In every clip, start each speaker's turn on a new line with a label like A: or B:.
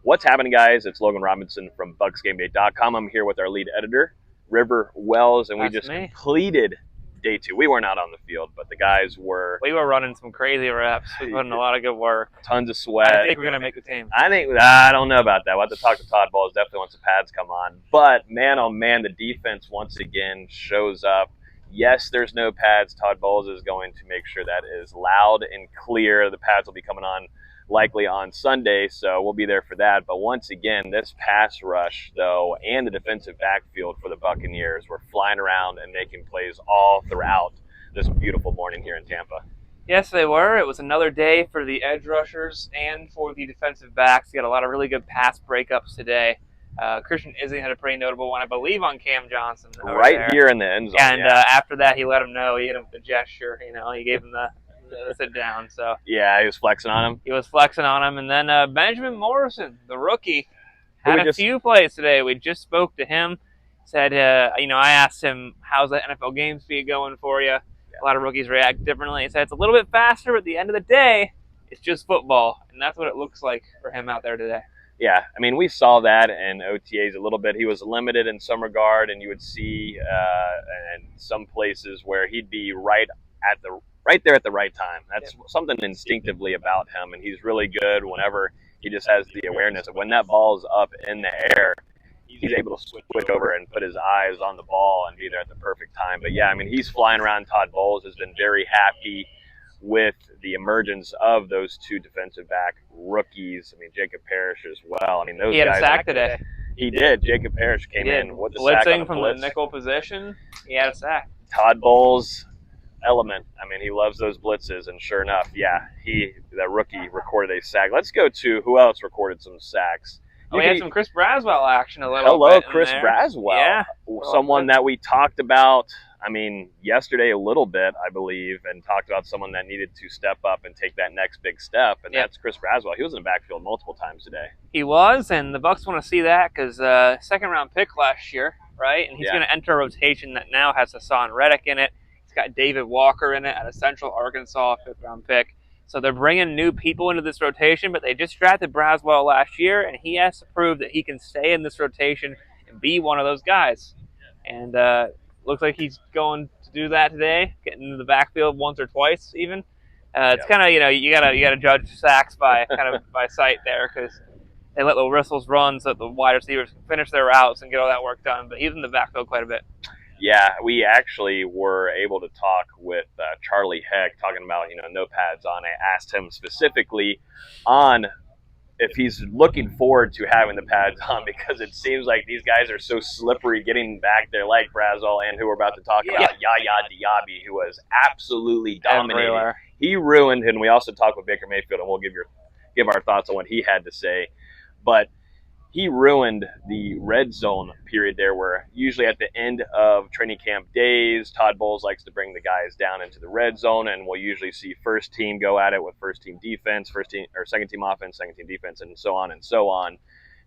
A: What's happening, guys? It's Logan Robinson from BucsGameday.com. I'm here with our lead editor, River Wells, and we just completed day 2. We weren't out on the field, but the guys were.
B: We were running some crazy reps. We put in a lot of good work.
A: Tons of sweat.
B: I think we're going to make the team.
A: I don't know about that. We'll have to talk to Todd Bowles definitely once the pads come on. But, man, oh, man, the defense once again shows up. Yes, there's no pads. Todd Bowles is going to make sure that is loud and clear. The pads will be coming on likely on Sunday, so we'll be there for that. But once again, this pass rush, though, and the defensive backfield for the Buccaneers were flying around and making plays all throughout this beautiful morning here in Tampa.
B: Yes, they were. It was another day for the edge rushers and for the defensive backs. You got a lot of really good pass breakups today. Christian Izzy had a pretty notable one, I believe, on Cam Johnson.
A: Right here in the end zone.
B: And after that, he let him know. He hit him with the gesture. He gave him the sit down. So
A: yeah, he was flexing on him.
B: And then Benjamin Morrison, the rookie, had a few plays today. We just spoke to him. Said, I asked him, how's the NFL game speed going for you? A lot of rookies react differently. He said it's a little bit faster, but at the end of the day, it's just football. And that's what it looks like for him out there today.
A: Yeah, I mean, we saw that in OTAs a little bit. He was limited in some regard, and you would see in some places where he'd be right there at the right time. That's something instinctively about him, and he's really good whenever he just has the awareness of when that ball's up in the air, he's able to switch over and put his eyes on the ball and be there at the perfect time. But, yeah, I mean, he's flying around. Todd Bowles has been very happy with the emergence of those two defensive back rookies. I mean, Jacob Parrish as well. I mean, those guys.
B: He had a sack today.
A: He did. Jacob Parrish came in with the sack on the
B: from
A: blitz.
B: The nickel position. He had a sack.
A: Todd Bowles element. I mean, he loves those blitzes, and sure enough, yeah, the rookie recorded a sack. Let's go to who else recorded some sacks.
B: We had some Chris Braswell action a little
A: bit.
B: Hello,
A: Chris Braswell.
B: Yeah.
A: Someone that we talked about, yesterday a little bit, I believe, and talked about someone that needed to step up and take that next big step, and that's Chris Braswell. He was in the backfield multiple times today.
B: He was, and the Bucs want to see that because second-round pick last year, right? And he's going to enter a rotation that now has Hassan Reddick in it. He's got David Walker in it at a Central Arkansas fifth-round pick. So they're bringing new people into this rotation, but they just drafted Braswell last year, and he has to prove that he can stay in this rotation and be one of those guys. And looks like he's going to do that today, getting into the backfield once or twice even. It's kind of, you gotta judge sacks by sight there because they let little whistles run so that the wide receivers can finish their routes and get all that work done. But he's in the backfield quite a bit.
A: Yeah, we actually were able to talk with Charlie Heck, talking about, no pads on. I asked him specifically on if he's looking forward to having the pads on because it seems like these guys are so slippery getting back there, like Braswell and who we're about to talk about, Yaya Diaby, who was absolutely dominating.
B: Everywhere.
A: He ruined, and we also talked with Baker Mayfield, and we'll give our thoughts on what he had to say. But he ruined the red zone period there where usually at the end of training camp days, Todd Bowles likes to bring the guys down into the red zone, and we'll usually see first team go at it with first team defense, second team offense, second team defense, and so on and so on.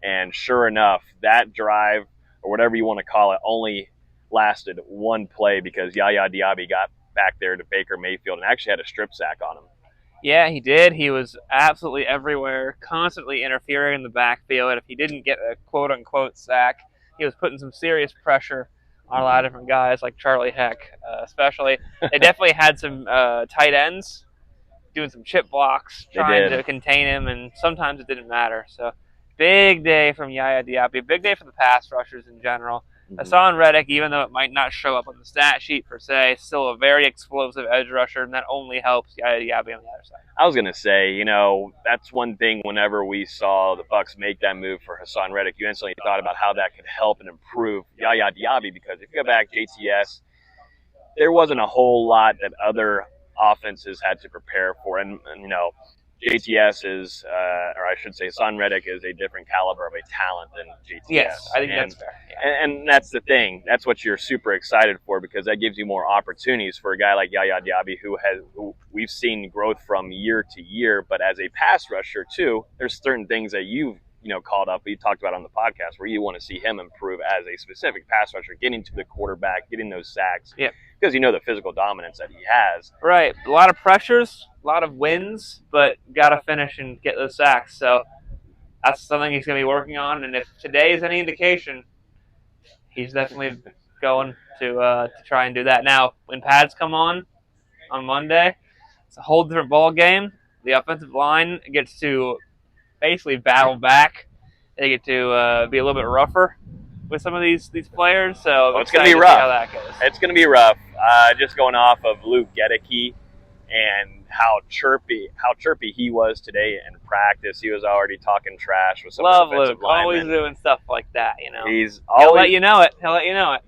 A: And sure enough, that drive, or whatever you want to call it, only lasted one play because Yaya Diaby got back there to Baker Mayfield and actually had a strip sack on him.
B: Yeah, he did. He was absolutely everywhere, constantly interfering in the backfield. And if he didn't get a quote-unquote sack, he was putting some serious pressure on a lot of different guys, like Charlie Heck, especially. They definitely had some tight ends doing some chip blocks, trying to contain him, and sometimes it didn't matter. So big day from Yaya Diaby, big day for the pass rushers in general. Hassan Reddick, even though it might not show up on the stat sheet per se, still a very explosive edge rusher, and that only helps Yaya Diaby on the other side.
A: I was going to say, that's one thing whenever we saw the Bucs make that move for Hassan Reddick, you instantly thought about how that could help and improve Yaya Diaby because if you go back JTS, there wasn't a whole lot that other offenses had to prepare for. And JTS is, or I should say, Hassan Reddick is a different caliber of a talent than JTS.
B: Yes, I think that's fair.
A: Yeah. And that's the thing. That's what you're super excited for because that gives you more opportunities for a guy like Yaya Diaby who we've seen growth from year to year. But as a pass rusher, too, there's certain things that you've called up, we talked about on the podcast, where you want to see him improve as a specific pass rusher, getting to the quarterback, getting those sacks.
B: Yeah.
A: Because the physical dominance that he has.
B: Right. A lot of pressures, a lot of wins, but got to finish and get those sacks. So that's something he's going to be working on. And if today is any indication, he's definitely going to try and do that. Now, when pads come on Monday, it's a whole different ball game. The offensive line gets to basically battle back. They get to be a little bit rougher with some of these players. So
A: it's going to be rough.
B: See how that goes.
A: It's going to be rough. Just going off of Luke Gedeke and how chirpy he was today in practice. He was already talking trash with some of the defensive linemen.
B: Always doing stuff like that, you know.
A: He'll
B: let you know it.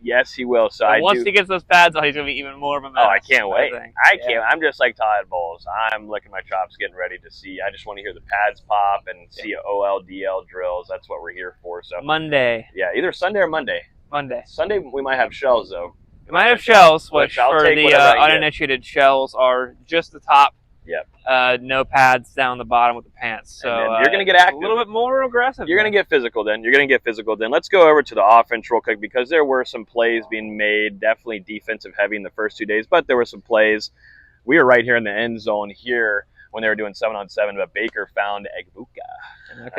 A: Yes, he will. So
B: once he gets those pads on, he's going to be even more of a mess.
A: Oh, I can't wait. I can't. I'm just like Todd Bowles. I'm licking my chops, getting ready to see. I just want to hear the pads pop and see OLDL drills. That's what we're here for. So
B: Monday.
A: Yeah, either Sunday or Monday. Sunday we might have shells though.
B: We might have shells, which for the uninitiated shells are just the top.
A: Yep.
B: No pads down the bottom with the pants. So
A: you're going to get active.
B: A little bit more aggressive.
A: You're going to get physical then. Let's go over to the offense real quick because there were some plays being made, definitely defensive heavy in the first 2 days, but there were some plays. We were right here in the end zone here when they were doing 7-on-7, but Baker found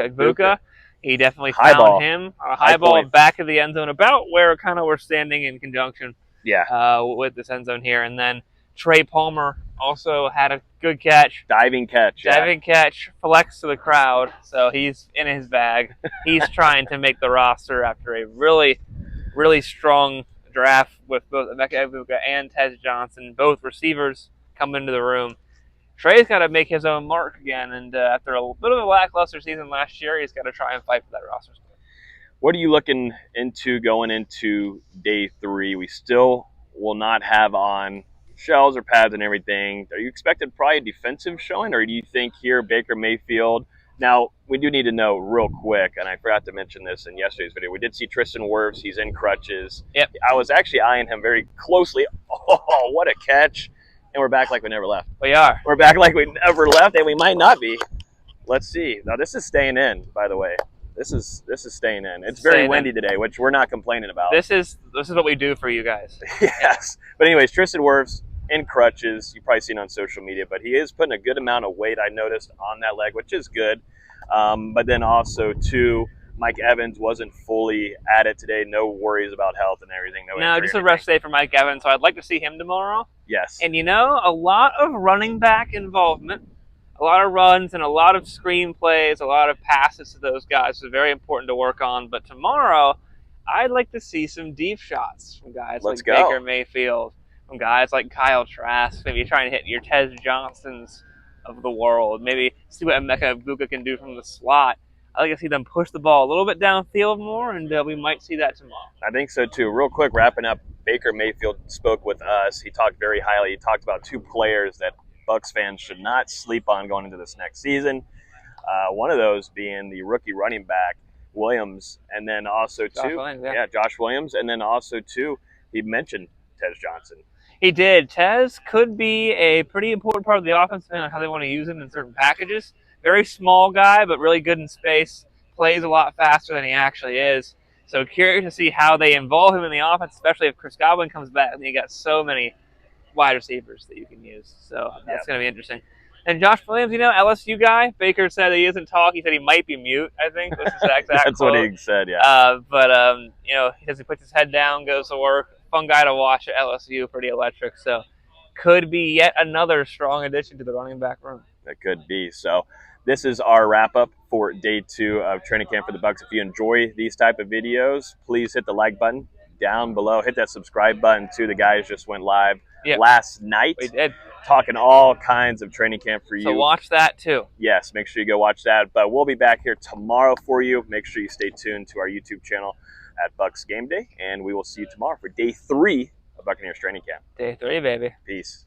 A: Egbuka.
B: He definitely found him on a high ball back of the end zone, about where kind of we're standing in conjunction.
A: Yeah.
B: With this end zone here. And then Trey Palmer also had a good catch.
A: Diving catch,
B: flex to the crowd. So he's in his bag. He's trying to make the roster after a really, really strong draft with both Emeka Egbuka and Tez Johnson, both receivers come into the room. Trey's got to make his own mark again, and after a bit of a lackluster season last year, he's got to try and fight for that roster spot.
A: What are you looking into going into day 3? We still will not have on shells or pads and everything. Are you expecting probably a defensive showing, or do you think here Baker Mayfield? Now, we do need to know real quick, and I forgot to mention this in yesterday's video. We did see Tristan Wirfs. He's in crutches.
B: Yep.
A: I was actually eyeing him very closely. Oh, what a catch. And we're back like we never left.
B: We are.
A: We're back like we never left, and we might not be. Let's see. Now, this is staying in, by the way. This is staying in. It's very windy today, which we're not complaining about.
B: This is what we do for you guys.
A: Yes. But anyways, Tristan Wirfs in crutches. You've probably seen on social media, but he is putting a good amount of weight, I noticed, on that leg, which is good. But then also, too, Mike Evans wasn't fully at it today. No worries about health and everything.
B: No, just a rest day for Mike Evans. So I'd like to see him tomorrow.
A: Yes.
B: And, a lot of running back involvement. A lot of runs and a lot of screenplays, a lot of passes to those guys is very important to work on. But tomorrow, I'd like to see some deep shots from guys like Baker Mayfield, from guys like Kyle Trask, maybe trying to hit your Tez Johnsons of the world. Maybe see what Emeka Egbuka can do from the slot. I'd like to see them push the ball a little bit downfield more, and we might see that tomorrow.
A: I think so, too. Real quick, wrapping up, Baker Mayfield spoke with us. He talked very highly. He talked about 2 players that Bucs fans should not sleep on going into this next season. One of those being the rookie running back, Williams, and then also, Josh Williams, and then also, too, he mentioned Tez Johnson.
B: He did. Tez could be a pretty important part of the offense, depending on how they want to use him in certain packages. Very small guy, but really good in space. Plays a lot faster than he actually is. So curious to see how they involve him in the offense, especially if Chris Godwin comes back. And you got so many wide receivers that you can use. So that's going to be interesting. And Josh Williams, LSU guy, Baker said he isn't talking. He said he might be mute, I think. This is the exact
A: That's
B: quote.
A: what he said, yeah.
B: He puts his head down, goes to work. Fun guy to watch at LSU, pretty electric. So could be yet another strong addition to the running back room.
A: That could be. So this is our wrap-up for day 2 of training camp for the Bucs. If you enjoy these type of videos, please hit the like button down below. Hit that subscribe button, too. The guys just went live last night.
B: We did.
A: Talking all kinds of training camp for you.
B: So watch that, too.
A: Yes, make sure you go watch that. But we'll be back here tomorrow for you. Make sure you stay tuned to our YouTube channel at BucsGameday, and we will see you tomorrow for day 3 of Buccaneers training camp.
B: Day 3, baby.
A: Peace.